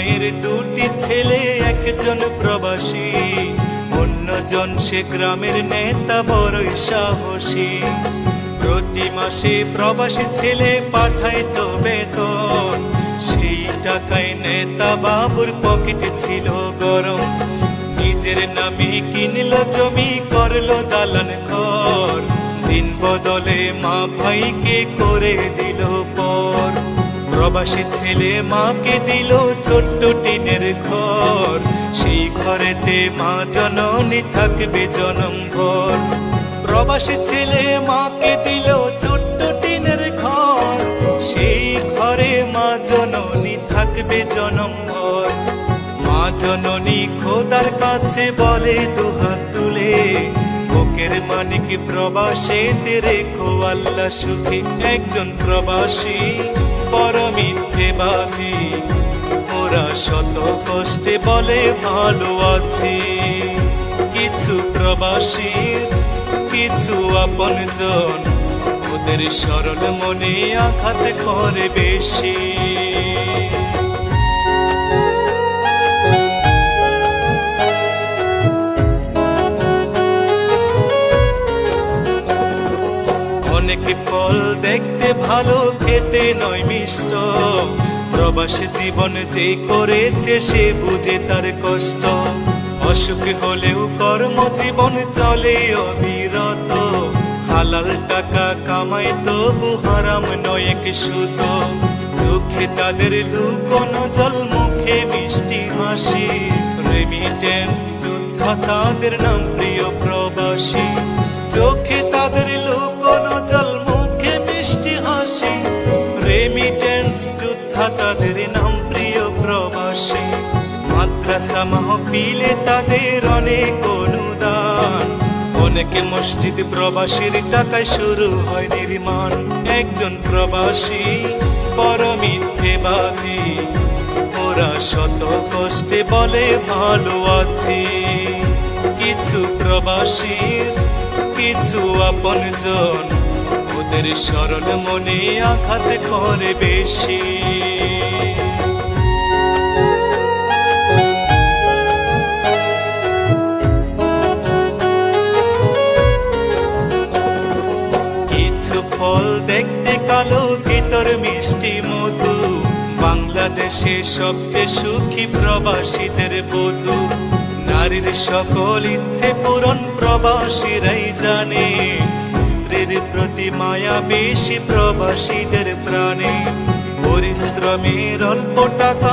মায়ের দুটি ছেলে, একজন প্রবাসী, অন্যজন সে গ্রামের নেতা, বড়ই সাহসী। প্রতি মাসে প্রবাসী ছেলে পাঠায় তো বেতন, সেই টাকায় নেতা বাবুর পকেটে ছিল গরম। নিজের নামে কিনলো জমি, করলো দালান ঘর, দিন বদলে মা ভাইকে করে দিল পর। প্রবাসী ছেলে মাকে দিল ছোট্ট টিনের ঘর, সেই ঘরেতে মা জননী থাকবে জনম ভর। প্রবাসী ছেলে মাকে দিল ছোট্ট টিনের ঘর, সেই ঘরে মা জননী থাকবে জনম ভর। মা জননী খোদার কাছে বলে দুহাত তুলে, বুকের মানিক প্রবাসীতে রেখো আল্লাহ সুখে। একজন প্রবাসী বড় মিথ্যেবাদী, ওরা শত কষ্টে বলে ভালো আছি। কিছু প্রবাসীর কিছু আপনজন, ওদের সরল মনে আঘাত করে বেশি। অনেক ফল দেখতে ভালো, খেতে নয় মিষ্ট, প্রবাসী জীবন যে করেছে সে বুঝে তার কষ্ট। অসুখ হলেও কর্মজীবন চলে অবিরত, হালাল টাকা কামাই তবু হারাম নয় এক সুত। চোখে তাদের লুকোনো জল, মুখে মিষ্টি হাসি, রেমিটেন্স যোদ্ধা তাদের নাম প্রিয় প্রবাসী। চোখে তাদের লুকোনো জল, মুখে মিষ্টি হাসি, রেমিটেন্স যোদ্ধা তাদের নাম প্রিয় প্রবাসী। মাদ্রাসা মাহফিলে তাদের অনেক অনুদান, অনেকে মসজিদ প্রবাসীর টাকায় শুরু হয় নির্মাণ। একজন প্রবাসী বড় মিথ্যেবাদী, ওরা শত কষ্টে বলে ভালো আছি। কিছু প্রবাসীর কিছু আপনজন, ওদের সরল মনে আঘাত করে বেশি। কিছু ফল দেখতে কালো, ভিতর মিষ্টি মধু, বাংলাদেশে সবচেয়ে সুখী প্রবাসীদের বধূ। নারীর সকল ইচ্ছে পূরণ প্রবাসীরাই জানে, স্ত্রীর প্রতি মায়া বেশি প্রবাসীদের প্রাণে। পরিশ্রমের অল্প টাকা